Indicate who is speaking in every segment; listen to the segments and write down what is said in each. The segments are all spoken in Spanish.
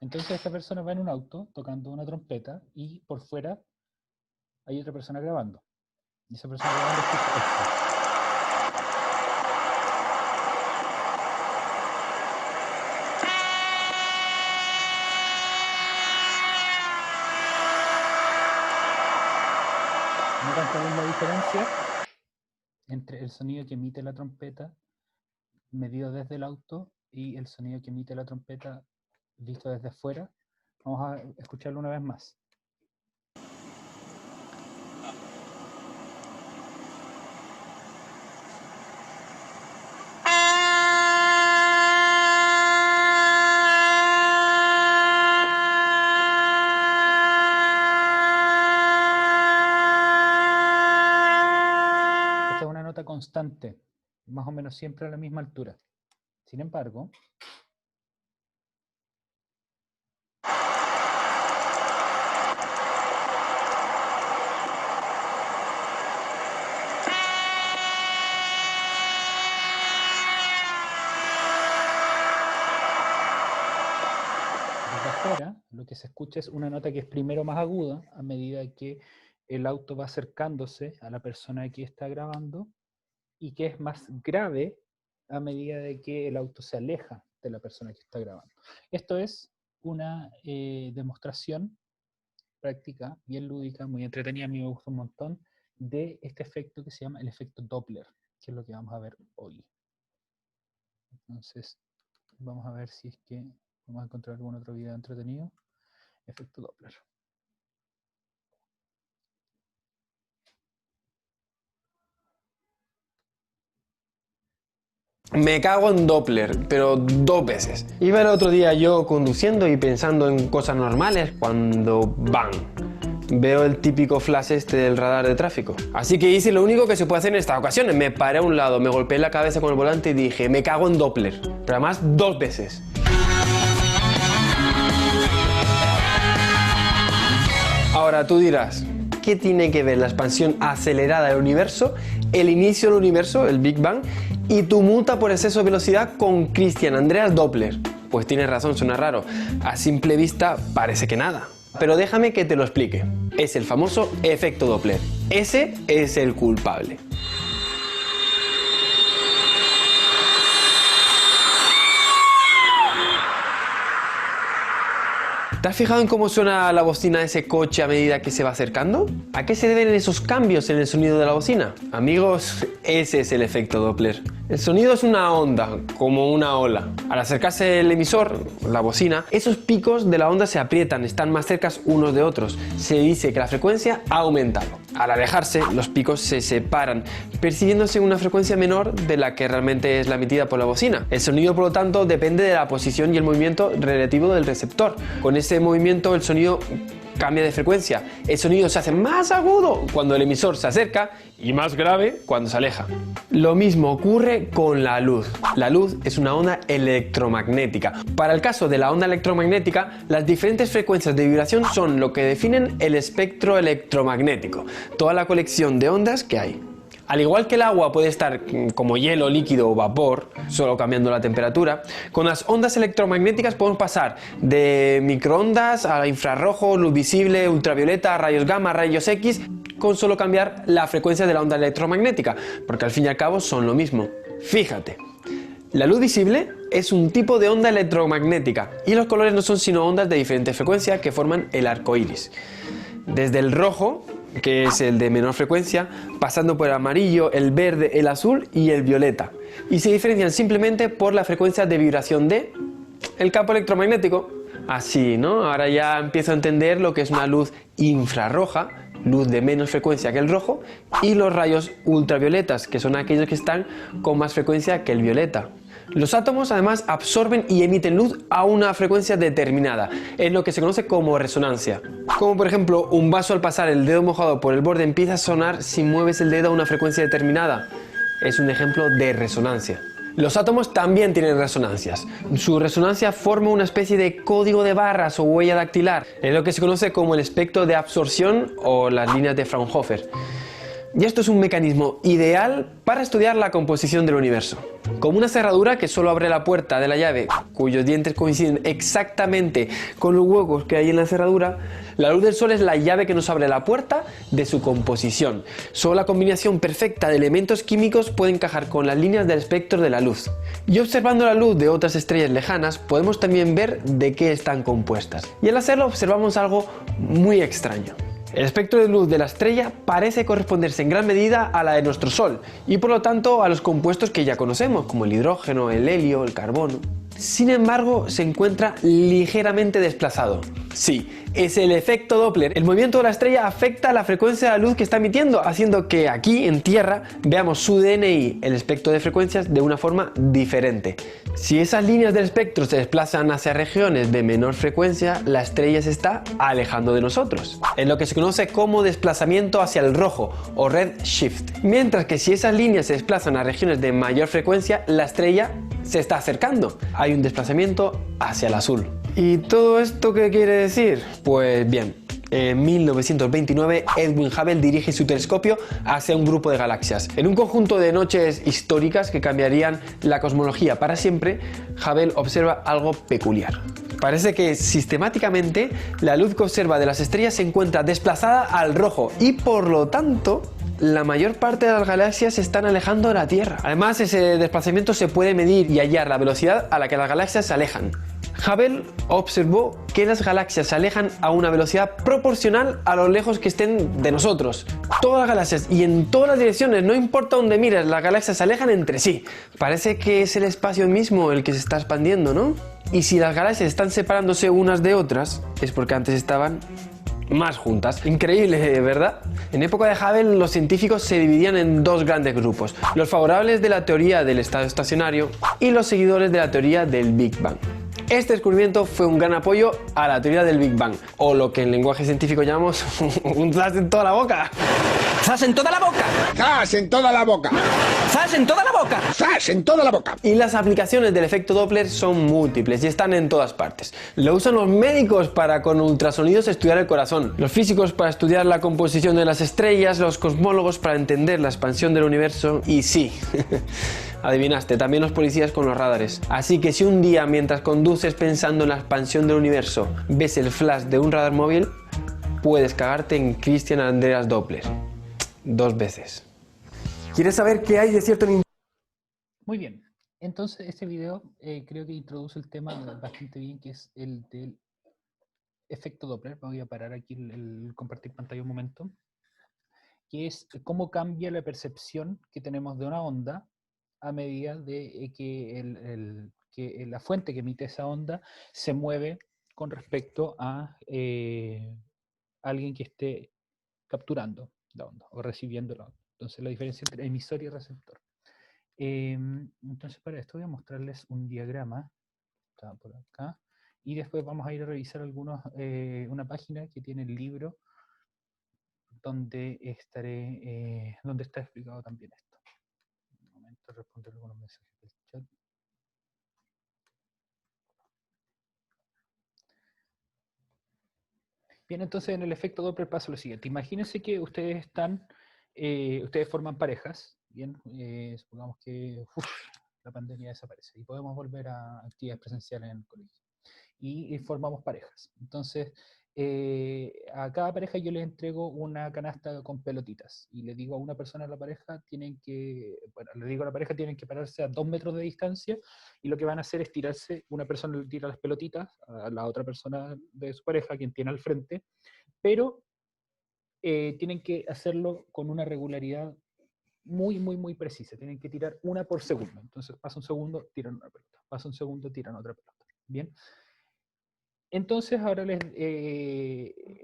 Speaker 1: Entonces esta persona va en un auto tocando una trompeta y por fuera hay otra persona grabando. Y esa persona grabando escucha esto. ¿Notan cuál es la diferencia entre el sonido que emite la trompeta medido desde el auto y el sonido que emite la trompeta visto desde afuera? Vamos a escucharlo una vez más. Esta es una nota constante, más o menos siempre a la misma altura. Sin embargo, desde afuera lo que se escucha es una nota que es primero más aguda a medida que el auto va acercándose a la persona que está grabando y que es más grave a medida de que el auto se aleja de la persona que está grabando. Esto es una demostración práctica, bien lúdica, muy entretenida, a mí me gusta un montón, de este efecto que se llama el efecto Doppler, que es lo que vamos a ver hoy. Entonces, vamos a ver si es que vamos a encontrar algún otro video entretenido. Efecto Doppler.
Speaker 2: Me cago en Doppler, pero 2 veces. Iba el otro día yo conduciendo y pensando en cosas normales cuando ¡bam! Veo el típico flash este del radar de tráfico. Así que hice lo único que se puede hacer en estas ocasiones. Me paré a un lado, me golpeé la cabeza con el volante y dije, me cago en Doppler. Pero además 2 veces. Ahora tú dirás, ¿qué tiene que ver la expansión acelerada del universo, el inicio del universo, el Big Bang, y tu multa por exceso de velocidad con Christian Andreas Doppler? Pues tienes razón, suena raro. A simple vista parece que nada. Pero déjame que te lo explique. Es el famoso efecto Doppler. Ese es el culpable. ¿Te has fijado en cómo suena la bocina de ese coche a medida que se va acercando? ¿A qué se deben esos cambios en el sonido de la bocina? Amigos, ese es el efecto Doppler. El sonido es una onda, como una ola. Al acercarse el emisor, la bocina, esos picos de la onda se aprietan, están más cerca unos de otros. Se dice que la frecuencia ha aumentado. Al alejarse, los picos se separan, percibiéndose una frecuencia menor de la que realmente es la emitida por la bocina. El sonido, por lo tanto, depende de la posición y el movimiento relativo del receptor. Con ese movimiento, el sonido cambia de frecuencia. El sonido se hace más agudo cuando el emisor se acerca y más grave cuando se aleja. Lo mismo ocurre con la luz. La luz es una onda electromagnética. Para el caso de la onda electromagnética, las diferentes frecuencias de vibración son lo que definen el espectro electromagnético, toda la colección de ondas que hay. Al igual que el agua puede estar como hielo, líquido o vapor, solo cambiando la temperatura, con las ondas electromagnéticas podemos pasar de microondas a infrarrojo, luz visible, ultravioleta, rayos gamma, rayos X, con solo cambiar la frecuencia de la onda electromagnética, porque al fin y al cabo son lo mismo. Fíjate, la luz visible es un tipo de onda electromagnética y los colores no son sino ondas de diferentes frecuencias que forman el arco iris. Desde el rojo, que es el de menor frecuencia, pasando por el amarillo, el verde, el azul y el violeta. Y se diferencian simplemente por la frecuencia de vibración de el campo electromagnético. Así, ¿no? Ahora ya empiezo a entender lo que es una luz infrarroja, luz de menos frecuencia que el rojo, y los rayos ultravioletas, que son aquellos que están con más frecuencia que el violeta. Los átomos además absorben y emiten luz a una frecuencia determinada, es lo que se conoce como resonancia. Como por ejemplo, un vaso al pasar el dedo mojado por el borde empieza a sonar si mueves el dedo a una frecuencia determinada. Es un ejemplo de resonancia. Los átomos también tienen resonancias. Su resonancia forma una especie de código de barras o huella dactilar. Es lo que se conoce como el espectro de absorción o las líneas de Fraunhofer. Y esto es un mecanismo ideal para estudiar la composición del universo. Como una cerradura que solo abre la puerta de la llave, cuyos dientes coinciden exactamente con los huecos que hay en la cerradura, la luz del sol es la llave que nos abre la puerta de su composición. Solo la combinación perfecta de elementos químicos puede encajar con las líneas del espectro de la luz. Y observando la luz de otras estrellas lejanas, podemos también ver de qué están compuestas. Y al hacerlo observamos algo muy extraño. El espectro de luz de la estrella parece corresponderse en gran medida a la de nuestro Sol y por lo tanto a los compuestos que ya conocemos, como el hidrógeno, el helio, el carbono. Sin embargo, se encuentra ligeramente desplazado. Sí, es el efecto Doppler. El movimiento de la estrella afecta la frecuencia de la luz que está emitiendo, haciendo que aquí, en Tierra, veamos su DNI, el espectro de frecuencias, de una forma diferente. Si esas líneas del espectro se desplazan hacia regiones de menor frecuencia, la estrella se está alejando de nosotros. Es lo que se conoce como desplazamiento hacia el rojo o red shift. Mientras que si esas líneas se desplazan a regiones de mayor frecuencia, la estrella se está acercando. Hay un desplazamiento hacia el azul. ¿Y todo esto qué quiere decir? Pues bien, en 1929 Edwin Hubble dirige su telescopio hacia un grupo de galaxias. En un conjunto de noches históricas que cambiarían la cosmología para siempre, Hubble observa algo peculiar. Parece que sistemáticamente la luz que observa de las estrellas se encuentra desplazada al rojo y por lo tanto la mayor parte de las galaxias se están alejando de la Tierra. Además, ese desplazamiento se puede medir y hallar la velocidad a la que las galaxias se alejan. Hubble observó que las galaxias se alejan a una velocidad proporcional a lo lejos que estén de nosotros. Todas las galaxias y en todas las direcciones, no importa dónde mires, las galaxias se alejan entre sí. Parece que es el espacio mismo el que se está expandiendo, ¿no? Y si las galaxias están separándose unas de otras, es porque antes estaban más juntas. Increíble, ¿verdad? En época de Hubble, los científicos se dividían en dos grandes grupos: los favorables de la teoría del estado estacionario y los seguidores de la teoría del Big Bang. Este descubrimiento fue un gran apoyo a la teoría del Big Bang, o lo que en lenguaje científico llamamos un zas en toda la boca.
Speaker 3: ¡Zas en toda la boca!
Speaker 4: ¡Zas en toda la boca!
Speaker 3: ¡Zas en toda la boca!
Speaker 4: ¡Zas en toda la boca!
Speaker 2: Y las aplicaciones del efecto Doppler son múltiples y están en todas partes. Lo usan los médicos para con ultrasonidos estudiar el corazón, los físicos para estudiar la composición de las estrellas, los cosmólogos para entender la expansión del universo y sí, adivinaste, también los policías con los radares. Así que si un día mientras conduces pensando en la expansión del universo ves el flash de un radar móvil, puedes cagarte en Christian Andreas Doppler. 2 veces. ¿Quieres saber qué hay de cierto en...
Speaker 1: Muy bien. Entonces, este video creo que introduce el tema bastante bien, que es el del efecto Doppler. Voy a parar aquí el compartir pantalla un momento. Que es cómo cambia la percepción que tenemos de una onda a medida de que la fuente que emite esa onda se mueve con respecto a alguien que esté capturando la onda o recibiendo la onda. Entonces, la diferencia entre emisor y receptor. Entonces, para esto voy a mostrarles un diagrama. Está por acá. Y después vamos a ir a revisar una página que tiene el libro donde donde está explicado también esto. Un momento, responder algunos mensajes del chat. Bien, entonces en el efecto Doppler pasa lo siguiente. Imagínense que ustedes forman parejas, bien, supongamos que la pandemia desaparece y podemos volver a actividades presenciales en el colegio. Y formamos parejas. Entonces, a cada pareja yo les entrego una canasta con pelotitas y le digo a una persona de la pareja, tienen que pararse a 2 metros de distancia y lo que van a hacer es tirarse, una persona le tira las pelotitas a la otra persona de su pareja, quien tiene al frente, pero tienen que hacerlo con una regularidad muy, muy, muy precisa. Tienen que tirar una por segundo. Entonces pasa un segundo, tiran una pelota. Pasa un segundo, tiran otra pelota. Bien. Entonces ahora les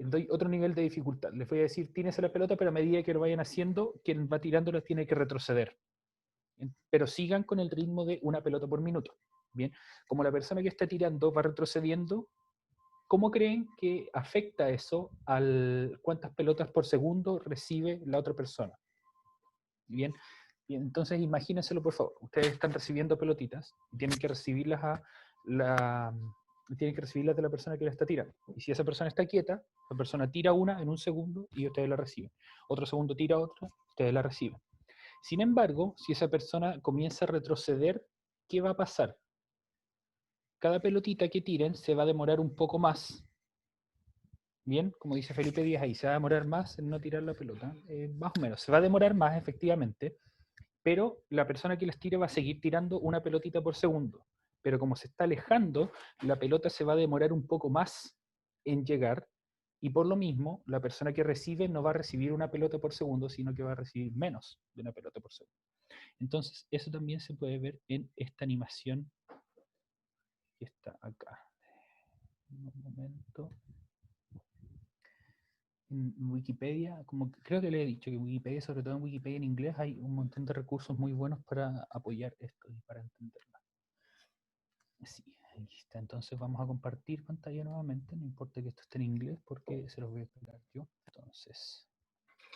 Speaker 1: doy otro nivel de dificultad. Les voy a decir, tírense la pelota, pero a medida que lo vayan haciendo, quien va tirándola tiene que retroceder. Pero sigan con el ritmo de una pelota por minuto. Bien, como la persona que está tirando va retrocediendo, ¿cómo creen que afecta eso al cuántas pelotas por segundo recibe la otra persona? Bien, entonces imagínenselo por favor. Ustedes están recibiendo pelotitas y tienen que recibirlas a tienen que recibirlas de la persona que la está tirando. Y si esa persona está quieta, la persona tira una en un segundo y ustedes la reciben. Otro segundo tira otra, ustedes la reciben. Sin embargo, si esa persona comienza a retroceder, ¿qué va a pasar? Cada pelotita que tiren se va a demorar un poco más. Bien, como dice Felipe Díaz ahí, se va a demorar más en no tirar la pelota. Más o menos, se va a demorar más efectivamente, pero la persona que las tire va a seguir tirando una pelotita por segundo. Pero como se está alejando, la pelota se va a demorar un poco más en llegar, y por lo mismo, la persona que recibe no va a recibir una pelota por segundo, sino que va a recibir menos de una pelota por segundo. Entonces, eso también se puede ver en esta animación que está acá. Un momento. En Wikipedia, como creo que le he dicho que Wikipedia, sobre todo en Wikipedia en inglés, hay un montón de recursos muy buenos para apoyar esto y para entenderlo. Sí, aquí está. Entonces vamos a compartir pantalla nuevamente, no importa que esto esté en inglés porque se los voy a explicar yo. Entonces,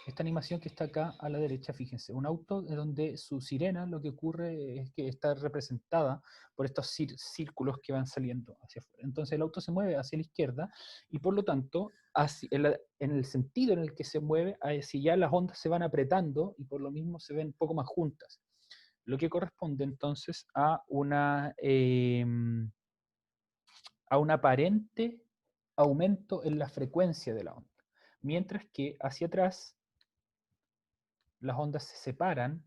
Speaker 1: esta animación que está acá a la derecha, fíjense, un auto donde su sirena, lo que ocurre es que está representada por estos círculos que van saliendo hacia afuera. Entonces el auto se mueve hacia la izquierda y por lo tanto, en el sentido en el que se mueve, si ya las ondas se van apretando y por lo mismo se ven un poco más juntas. Lo que corresponde entonces a un aparente aumento en la frecuencia de la onda. Mientras que hacia atrás las ondas se separan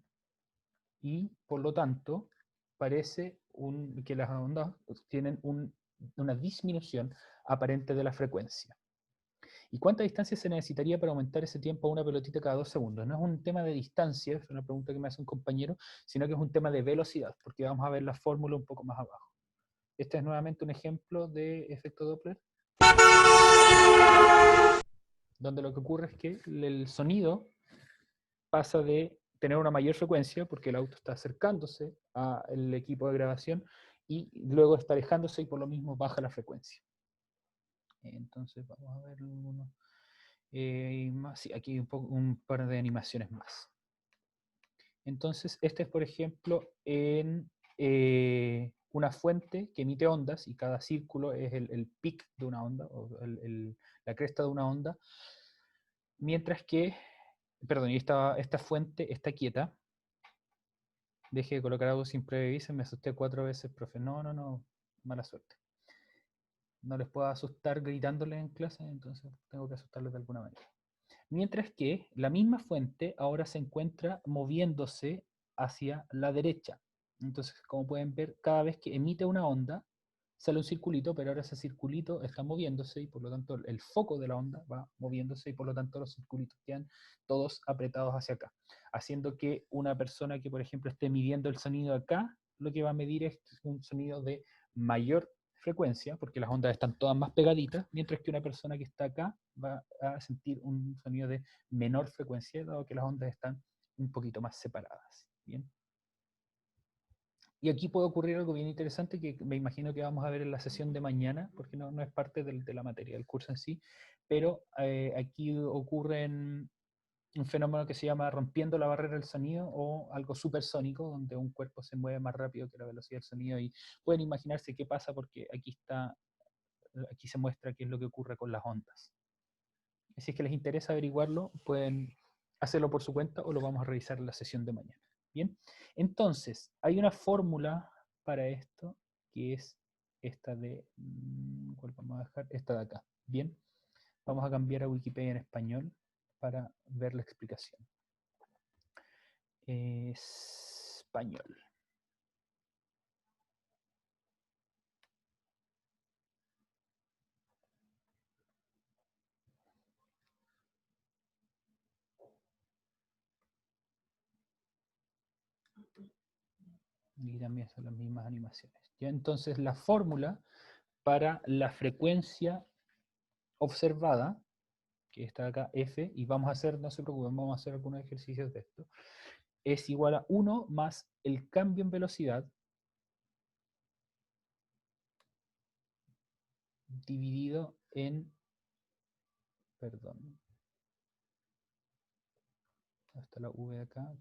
Speaker 1: y por lo tanto parece que las ondas tienen una disminución aparente de la frecuencia. ¿Y cuánta distancia se necesitaría para aumentar ese tiempo a una pelotita cada 2 segundos? No es un tema de distancia, es una pregunta que me hace un compañero, sino que es un tema de velocidad, porque vamos a ver la fórmula un poco más abajo. Este es nuevamente un ejemplo de efecto Doppler, donde lo que ocurre es que el sonido pasa de tener una mayor frecuencia, porque el auto está acercándose al equipo de grabación, y luego está alejándose y por lo mismo baja la frecuencia. Entonces vamos a ver más. Sí, aquí hay un par de animaciones más. Entonces, este es, por ejemplo, en una fuente que emite ondas, y cada círculo es el pic de una onda, o la cresta de una onda, mientras que, perdón, y esta fuente está quieta. Deje de colocar algo sin previo aviso, me asusté 4 veces, profe. No, mala suerte. No les puedo asustar gritándoles en clase, entonces tengo que asustarles de alguna manera. Mientras que la misma fuente ahora se encuentra moviéndose hacia la derecha. Entonces, como pueden ver, cada vez que emite una onda, sale un circulito, pero ahora ese circulito está moviéndose y por lo tanto el foco de la onda va moviéndose y por lo tanto los circulitos quedan todos apretados hacia acá. Haciendo que una persona que, por ejemplo, esté midiendo el sonido acá, lo que va a medir es un sonido de mayor frecuencia, porque las ondas están todas más pegaditas, mientras que una persona que está acá va a sentir un sonido de menor frecuencia, dado que las ondas están un poquito más separadas. ¿Bien? Y aquí puede ocurrir algo bien interesante que me imagino que vamos a ver en la sesión de mañana, porque no es parte de la materia del curso en sí, pero aquí ocurre un fenómeno que se llama rompiendo la barrera del sonido, o algo supersónico, donde un cuerpo se mueve más rápido que la velocidad del sonido, y pueden imaginarse qué pasa porque aquí se muestra qué es lo que ocurre con las ondas. Si es que les interesa averiguarlo, pueden hacerlo por su cuenta o lo vamos a revisar en la sesión de mañana. Bien, entonces hay una fórmula para esto que es esta de, ¿cuál vamos a dejar? Esta de acá. Bien, vamos a cambiar a Wikipedia en español para ver la explicación. Español. Y también son las mismas animaciones. ¿Ya? Entonces la fórmula para la frecuencia observada, que está acá, F, y vamos a hacer, no se preocupen, vamos a hacer algunos ejercicios de esto, es igual a 1 más el cambio en velocidad dividido en, perdón, hasta la V de acá,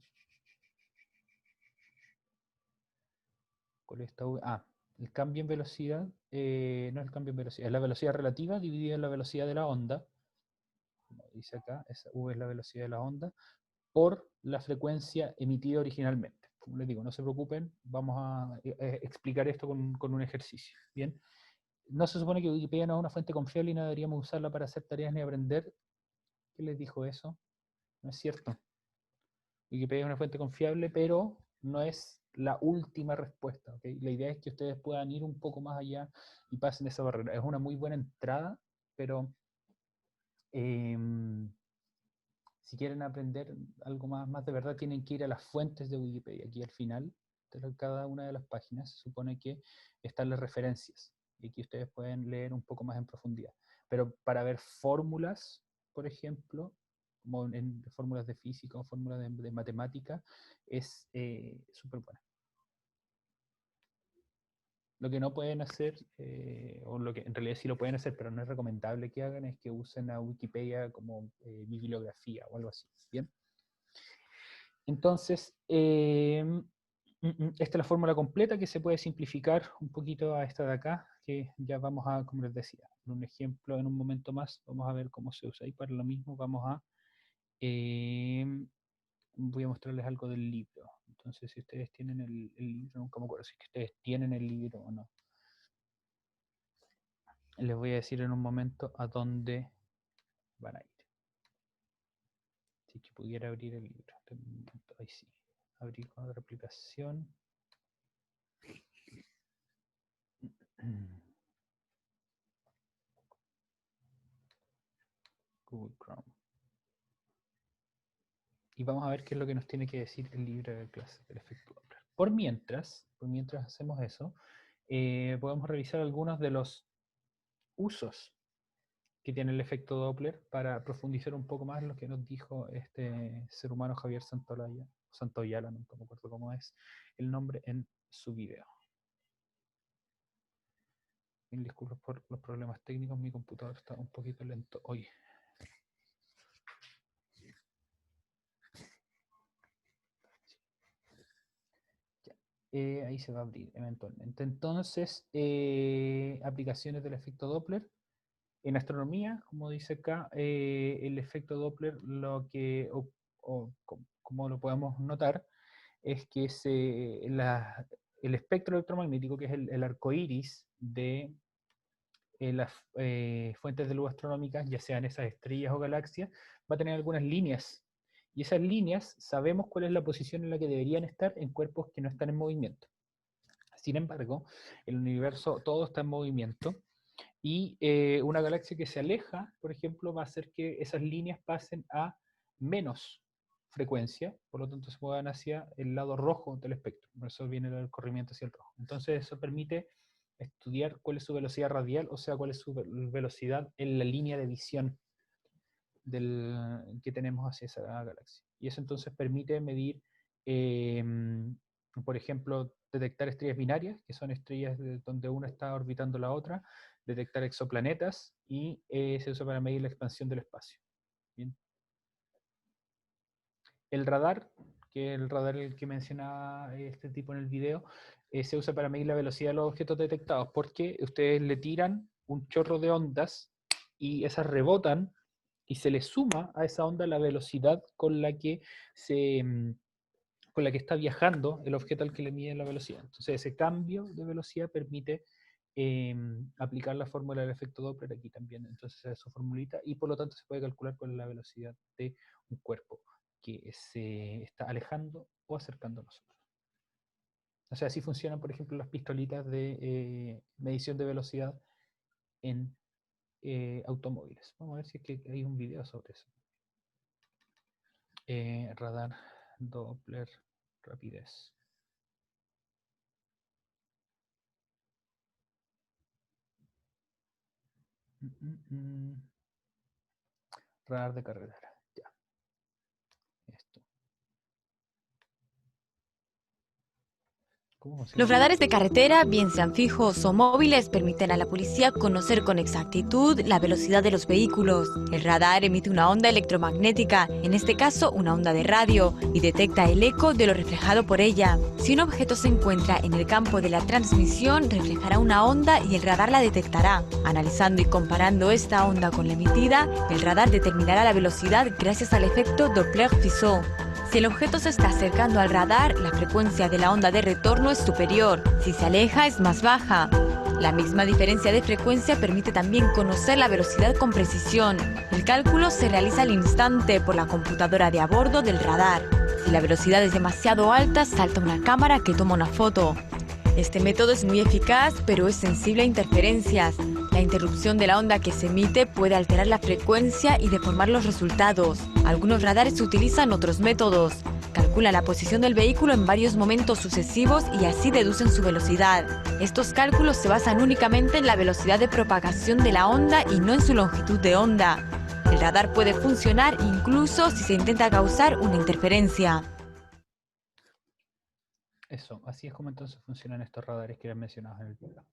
Speaker 1: ¿cuál es esta V? El cambio en velocidad no es el cambio en velocidad, es la velocidad relativa dividida en la velocidad de la onda, como dice acá, v es la velocidad de la onda, por la frecuencia emitida originalmente. Como les digo, no se preocupen, vamos a explicar esto con un ejercicio. Bien, no se supone que Wikipedia no es una fuente confiable y no deberíamos usarla para hacer tareas ni aprender. ¿Qué les dijo eso? No es cierto. Wikipedia es una fuente confiable, pero no es la última respuesta. ¿Okay? La idea es que ustedes puedan ir un poco más allá y pasen esa barrera. Es una muy buena entrada, pero si quieren aprender algo más de verdad, tienen que ir a las fuentes de Wikipedia. Aquí al final de cada una de las páginas se supone que están las referencias. Y aquí ustedes pueden leer un poco más en profundidad. Pero para ver fórmulas, por ejemplo, como en fórmulas de física o fórmulas de matemática, es súper buena. Lo que no pueden hacer, o lo que en realidad sí lo pueden hacer, pero no es recomendable que hagan, es que usen a Wikipedia como bibliografía o algo así. ¿Bien? Entonces, esta es la fórmula completa que se puede simplificar un poquito a esta de acá, que ya vamos a, como les decía, un ejemplo en un momento más, vamos a ver cómo se usa. Y para lo mismo vamos a, voy a mostrarles algo del libro. Entonces, si ustedes tienen el libro, nunca me acuerdo si es que ustedes tienen el libro o no. Les voy a decir en un momento a dónde van a ir. Si que pudiera abrir el libro. Ahí sí. Abrir con otra aplicación. Google Chrome. Y vamos a ver qué es lo que nos tiene que decir el libro de clase del efecto Doppler. Por mientras hacemos eso, podemos revisar algunos de los usos que tiene el efecto Doppler para profundizar un poco más en lo que nos dijo este ser humano Javier Santoyala, no me acuerdo cómo es el nombre en su video. Mil disculpas por los problemas técnicos, mi computador está un poquito lento hoy. Ahí se va a abrir eventualmente. Entonces, aplicaciones del efecto Doppler. En astronomía, como dice acá, el efecto Doppler, como lo podemos notar, es que el espectro electromagnético, que es el arco iris de las fuentes de luz astronómicas, ya sean esas estrellas o galaxias, va a tener algunas líneas. Y esas líneas sabemos cuál es la posición en la que deberían estar en cuerpos que no están en movimiento. Sin embargo, el universo todo está en movimiento y una galaxia que se aleja, por ejemplo, va a hacer que esas líneas pasen a menos frecuencia, por lo tanto se muevan hacia el lado rojo del espectro. Por eso viene el corrimiento hacia el rojo. Entonces eso permite estudiar cuál es su velocidad radial, o sea, cuál es su velocidad en la línea de visión que tenemos hacia esa galaxia. Y eso entonces permite medir, por ejemplo, detectar estrellas binarias, que son estrellas donde una está orbitando la otra, detectar exoplanetas y se usa para medir la expansión del espacio. Bien. El radar, que es el radar el que mencionaba este tipo en el video, se usa para medir la velocidad de los objetos detectados, porque ustedes le tiran un chorro de ondas y esas rebotan y se le suma a esa onda la velocidad con la que está viajando el objeto al que le miden la velocidad. Entonces ese cambio de velocidad permite aplicar la fórmula del efecto Doppler aquí también. Entonces es su formulita y por lo tanto se puede calcular cuál es la velocidad de un cuerpo que se está alejando o acercando a nosotros. O sea, así funcionan, por ejemplo, las pistolitas de medición de velocidad en automóviles. Vamos a ver si es que hay un video sobre eso. Radar Doppler rapidez. Radar de carretera. Ya. Esto. ¿Cómo funciona?
Speaker 5: Los radares de carretera, bien sean fijos o móviles, permiten a la policía conocer con exactitud la velocidad de los vehículos. El radar emite una onda electromagnética, en este caso una onda de radio, y detecta el eco de lo reflejado por ella. Si un objeto se encuentra en el campo de la transmisión, reflejará una onda y el radar la detectará. Analizando y comparando esta onda con la emitida, el radar determinará la velocidad gracias al efecto Doppler-Fizeau. Si el objeto se está acercando al radar, la frecuencia de la onda de retorno es superior. Si se aleja, es más baja. La misma diferencia de frecuencia permite también conocer la velocidad con precisión. El cálculo se realiza al instante por la computadora de a bordo del radar. Si la velocidad es demasiado alta, salta una cámara que toma una foto. Este método es muy eficaz, pero es sensible a interferencias. La interrupción de la onda que se emite puede alterar la frecuencia y deformar los resultados. Algunos radares utilizan otros métodos. Calculan la posición del vehículo en varios momentos sucesivos y así deducen su velocidad. Estos cálculos se basan únicamente en la velocidad de propagación de la onda y no en su longitud de onda. El radar puede funcionar incluso si se intenta causar una interferencia.
Speaker 1: Eso, así es como entonces funcionan estos radares que eran mencionados en el video.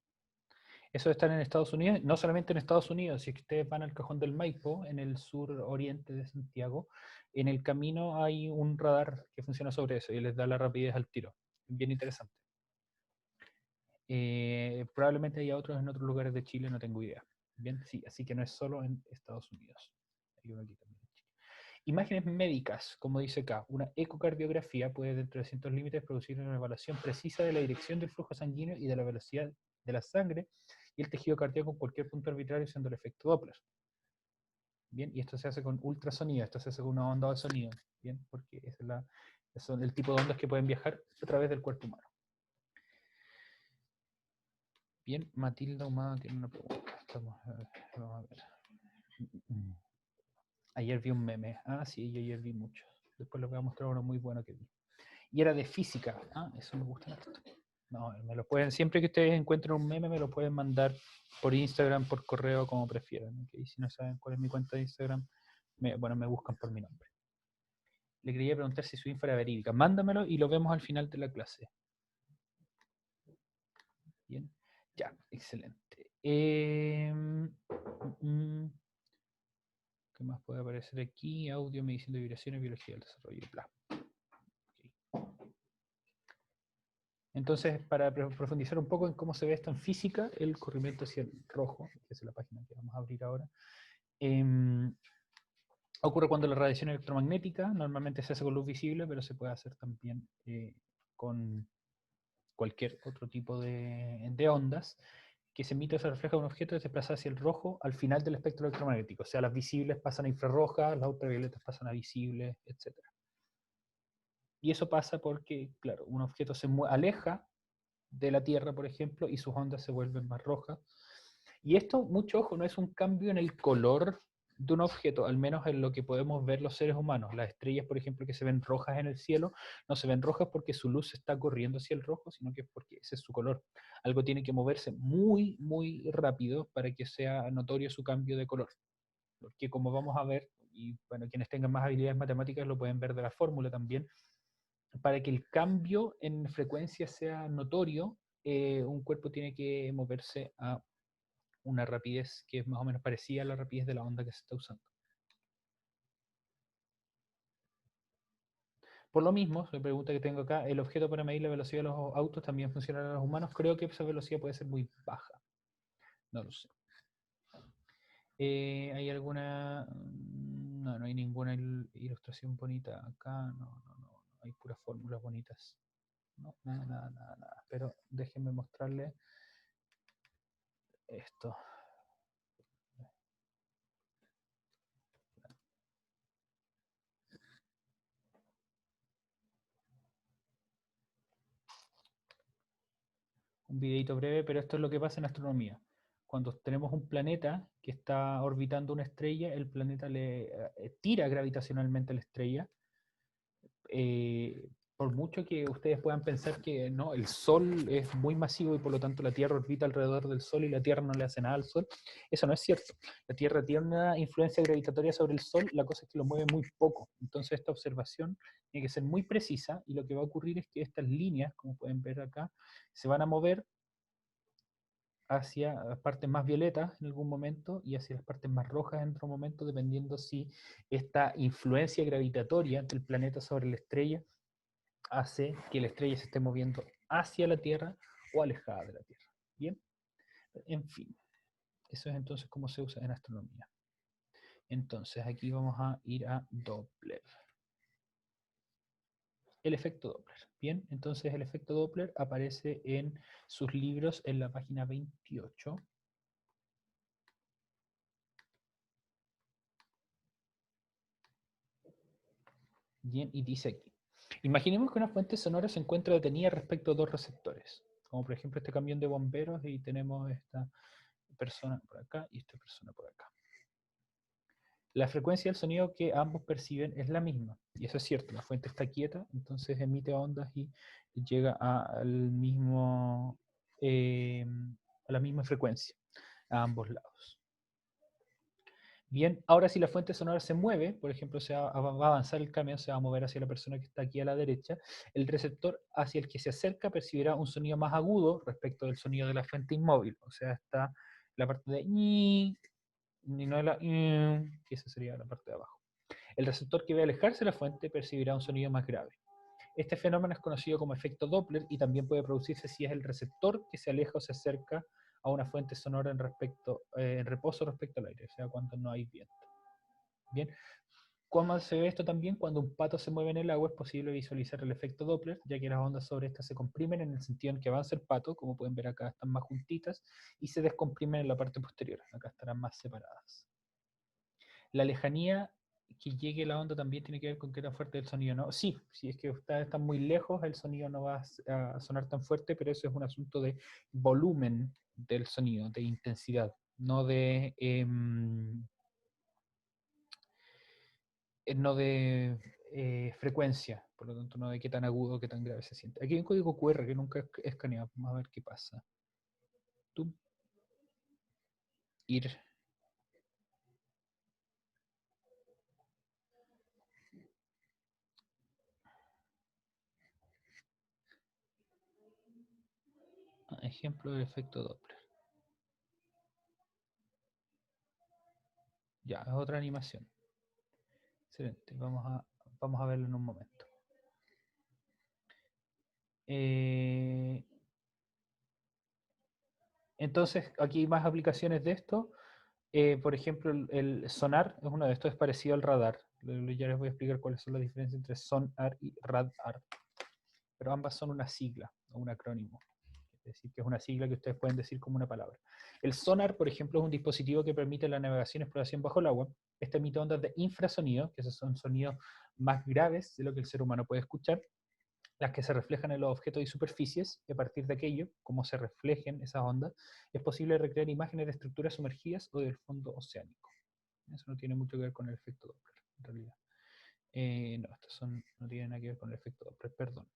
Speaker 1: Eso están en Estados Unidos, no solamente en Estados Unidos, si ustedes van al Cajón del Maipo, en el sur oriente de Santiago, en el camino hay un radar que funciona sobre eso y les da la rapidez al tiro. Bien interesante. Probablemente haya otros en otros lugares de Chile, no tengo idea. Bien, sí, así que no es solo en Estados Unidos. Hay uno aquí también en Chile. Imágenes médicas, como dice acá, una ecocardiografía puede dentro de ciertos límites producir una evaluación precisa de la dirección del flujo sanguíneo y de la velocidad de la sangre y el tejido cardíaco en cualquier punto arbitrario usando el efecto Doppler. Bien, y esto se hace con ultrasonido, esto se hace con una onda de sonido, bien, porque son el tipo de ondas que pueden viajar a través del cuerpo humano. Bien, Matilda Humada tiene una pregunta. Vamos a ver. Ayer vi un meme. Ah, sí, yo ayer vi muchos. Después les voy a mostrar uno muy bueno que vi. Y era de física. Ah, eso me gusta harto. No, me lo pueden, siempre que ustedes encuentren un meme, me lo pueden mandar por Instagram, por correo, como prefieran. ¿Okay? Si no saben cuál es mi cuenta de Instagram, me buscan por mi nombre. Le quería preguntar si su info era verídica. Mándamelo y lo vemos al final de la clase. Bien. Ya, excelente. ¿Qué más puede aparecer aquí? Audio, medicina de vibraciones, biología del desarrollo, bla. Okay. Entonces, para profundizar un poco en cómo se ve esto en física, el corrimiento hacia el rojo, que es la página que vamos a abrir ahora, ocurre cuando la radiación electromagnética normalmente se hace con luz visible, pero se puede hacer también con cualquier otro tipo de ondas, que se emite o se refleja un objeto y se desplaza hacia el rojo al final del espectro electromagnético. O sea, las visibles pasan a infrarrojas, las ultravioletas pasan a visibles, etc. Y eso pasa porque, claro, un objeto se aleja de la Tierra, por ejemplo, y sus ondas se vuelven más rojas. Y esto, mucho ojo, no es un cambio en el color de un objeto, al menos en lo que podemos ver los seres humanos. Las estrellas, por ejemplo, que se ven rojas en el cielo, no se ven rojas porque su luz está corriendo hacia el rojo, sino que es porque ese es su color. Algo tiene que moverse muy, muy rápido para que sea notorio su cambio de color. Porque como vamos a ver, y bueno, quienes tengan más habilidades matemáticas lo pueden ver de la fórmula también, para que el cambio en frecuencia sea notorio, un cuerpo tiene que moverse a una rapidez que es más o menos parecida a la rapidez de la onda que se está usando. Por lo mismo, la pregunta que tengo acá, ¿el objeto para medir la velocidad de los autos también funciona en los humanos? Creo que esa velocidad puede ser muy baja. No lo sé. ¿Hay alguna...? No, no hay ninguna ilustración bonita acá. No, no, no. No hay puras fórmulas bonitas. No, nada, nada, nada, nada. Pero déjenme mostrarles esto. Un videito breve, pero esto es lo que pasa en astronomía. Cuando tenemos un planeta que está orbitando una estrella, el planeta le tira gravitacionalmente a la estrella, Por mucho que ustedes puedan pensar que no, el Sol es muy masivo y por lo tanto la Tierra orbita alrededor del Sol y la Tierra no le hace nada al Sol, eso no es cierto. La Tierra tiene una influencia gravitatoria sobre el Sol, la cosa es que lo mueve muy poco. Entonces esta observación tiene que ser muy precisa y lo que va a ocurrir es que estas líneas, como pueden ver acá, se van a mover hacia las partes más violetas en algún momento y hacia las partes más rojas en otro momento, dependiendo si esta influencia gravitatoria del planeta sobre la estrella hace que la estrella se esté moviendo hacia la Tierra o alejada de la Tierra. Bien, en fin, eso es entonces cómo se usa en astronomía. Entonces aquí vamos a ir a Doppler. El efecto Doppler. Bien, entonces el efecto Doppler aparece en sus libros en la página 28. Bien, y dice aquí. Imaginemos que una fuente sonora se encuentra detenida respecto a dos receptores, como por ejemplo este camión de bomberos y tenemos esta persona por acá y esta persona por acá. La frecuencia del sonido que ambos perciben es la misma, y eso es cierto, la fuente está quieta, entonces emite ondas y llega al mismo, a la misma frecuencia a ambos lados. Bien, ahora si la fuente sonora se mueve, por ejemplo, va a avanzar el camión, se va a mover hacia la persona que está aquí a la derecha, el receptor hacia el que se acerca percibirá un sonido más agudo respecto del sonido de la fuente inmóvil, o sea, está la parte de ñi, y no la que esa sería la parte de abajo. El receptor que ve alejarse de la fuente percibirá un sonido más grave. Este fenómeno es conocido como efecto Doppler y también puede producirse si es el receptor que se aleja o se acerca a una fuente sonora en reposo respecto al aire, o sea, cuando no hay viento. Bien, ¿cómo se ve esto también? Cuando un pato se mueve en el agua es posible visualizar el efecto Doppler, ya que las ondas sobre estas se comprimen en el sentido en que avanza el pato, como pueden ver acá están más juntitas, y se descomprimen en la parte posterior, acá estarán más separadas. La lejanía que llegue la onda también tiene que ver con qué tan fuerte es el sonido, ¿no? Sí, si es que ustedes están muy lejos, el sonido no va a sonar tan fuerte, pero eso es un asunto de volumen del sonido, de intensidad, no de frecuencia, por lo tanto no de qué tan agudo o qué tan grave se siente. Aquí hay un código QR que nunca he escaneado, vamos a ver qué pasa. Tú, ir. Ejemplo del efecto Doppler. Ya, es otra animación. Excelente, vamos a verlo en un momento. Entonces, aquí hay más aplicaciones de esto. Por ejemplo, el sonar es uno de estos, es parecido al radar. Ya les voy a explicar cuáles son las diferencias entre sonar y radar. Pero ambas son una sigla o un acrónimo. Es decir, que es una sigla que ustedes pueden decir como una palabra. El sonar, por ejemplo, es un dispositivo que permite la navegación y exploración bajo el agua. Este emite ondas de infrasonido, que esos son sonidos más graves de lo que el ser humano puede escuchar, las que se reflejan en los objetos y superficies, y a partir de aquello, como se reflejen esas ondas, es posible recrear imágenes de estructuras sumergidas o del fondo oceánico. Eso no tiene mucho que ver con el efecto Doppler, en realidad. No, estos no tienen nada que ver con el efecto Doppler, perdón.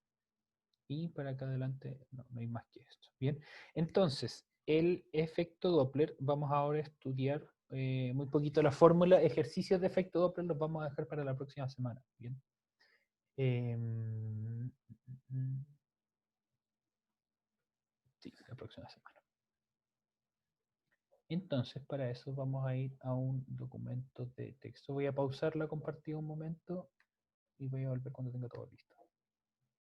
Speaker 1: Y para acá adelante no hay más que esto. Bien, entonces, el efecto Doppler, vamos ahora a estudiar muy poquito la fórmula, ejercicios de efecto Doppler los vamos a dejar para la próxima semana. Bien. Sí, la próxima semana. Entonces, para eso vamos a ir a un documento de texto. Voy a pausar la compartida un momento y voy a volver cuando tenga todo listo.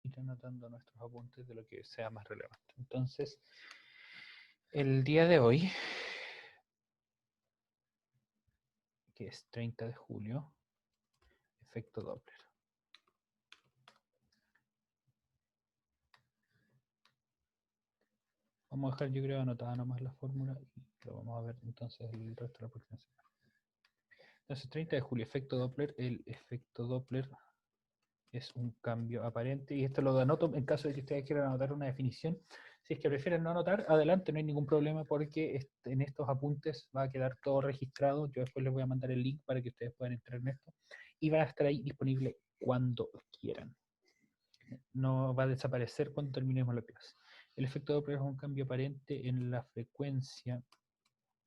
Speaker 1: Ir anotando nuestros apuntes de lo que sea más relevante. Entonces, el día de hoy, que es 30 de julio, efecto Doppler. Vamos a dejar, yo creo, anotada nomás la fórmula y lo vamos a ver entonces el resto de la próxima semana. Entonces, 30 de julio, efecto Doppler. El efecto Doppler es un cambio aparente y esto lo anoto en caso de que ustedes quieran anotar una definición. Si es que prefieren no anotar, adelante, no hay ningún problema porque en estos apuntes va a quedar todo registrado. Yo después les voy a mandar el link para que ustedes puedan entrar en esto y va a estar ahí disponible cuando quieran. no va a desaparecer cuando terminemos la clase. El efecto Doppler es un cambio aparente en la frecuencia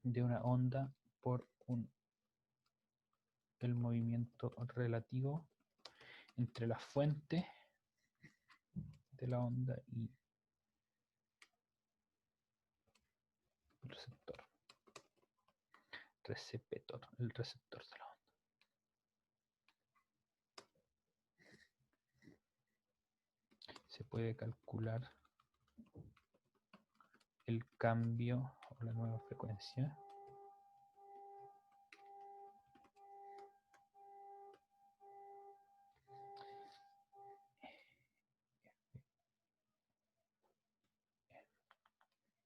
Speaker 1: de una onda por el movimiento relativo entre la fuente de la onda y el receptor. El receptor de la onda. Se puede calcular el cambio o la nueva frecuencia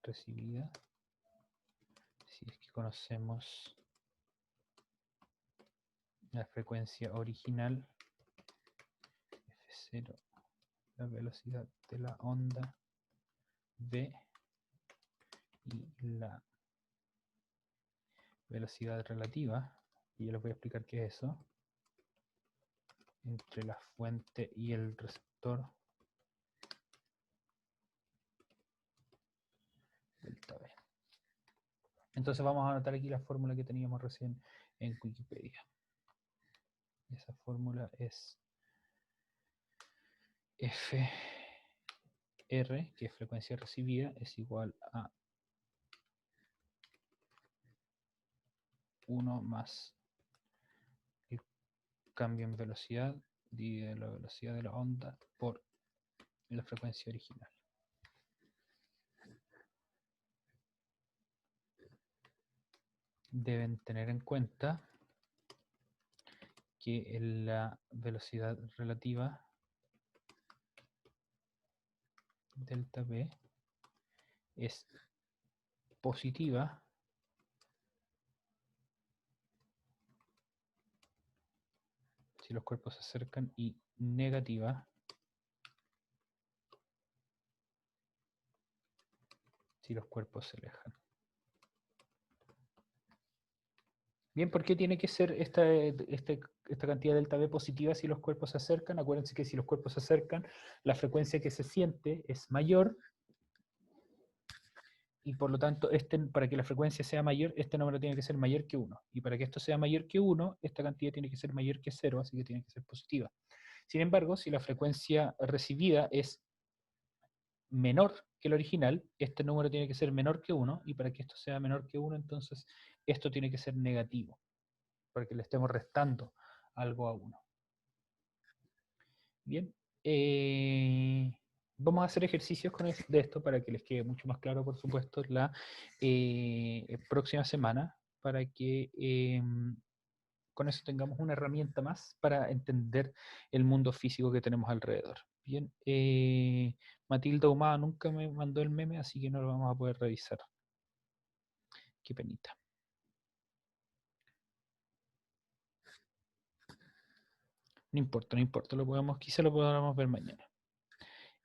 Speaker 1: recibida si es que conocemos la frecuencia original F0, la velocidad de la onda v y la velocidad relativa, y yo les voy a explicar qué es eso, entre la fuente y el receptor delta V. Entonces vamos a anotar aquí la fórmula que teníamos recién en Wikipedia. Esa fórmula es Fr, que es frecuencia recibida, es igual a 1 más el cambio en velocidad dividido la velocidad de la onda por la frecuencia original. Deben tener en cuenta que la velocidad relativa delta V es positiva si los cuerpos se acercan y negativa si los cuerpos se alejan. Bien, ¿por qué tiene que ser esta cantidad delta V positiva si los cuerpos se acercan? Acuérdense que si los cuerpos se acercan, la frecuencia que se siente es mayor, y por lo tanto, para que la frecuencia sea mayor, este número tiene que ser mayor que 1. Y para que esto sea mayor que 1, esta cantidad tiene que ser mayor que 0, así que tiene que ser positiva. Sin embargo, si la frecuencia recibida es menor que el original, este número tiene que ser menor que 1, y para que esto sea menor que 1, entonces esto tiene que ser negativo, para que le estemos restando algo a 1. Bien, vamos a hacer ejercicios de esto para que les quede mucho más claro, por supuesto, la próxima semana, para que con eso tengamos una herramienta más para entender el mundo físico que tenemos alrededor. Bien, Matilda Humada nunca me mandó el meme, así que no lo vamos a poder revisar. Qué penita. No importa, no importa, quizá lo podamos ver mañana.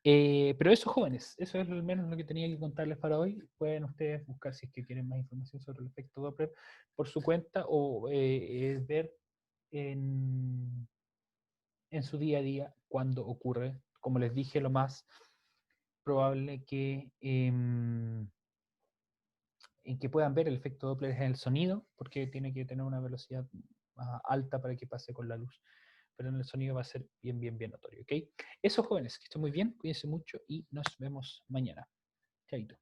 Speaker 1: Pero eso, jóvenes, eso es al menos lo que tenía que contarles para hoy. Pueden ustedes buscar si es que quieren más información sobre el efecto Doppler por su cuenta, o ver en su día a día cuando ocurre. Como les dije, lo más probable en que puedan ver el efecto Doppler es en el sonido, porque tiene que tener una velocidad más alta para que pase con la luz. Pero en el sonido va a ser bien, bien, bien notorio, ¿ok? Eso, jóvenes, que estén muy bien, cuídense mucho y nos vemos mañana. Chaito.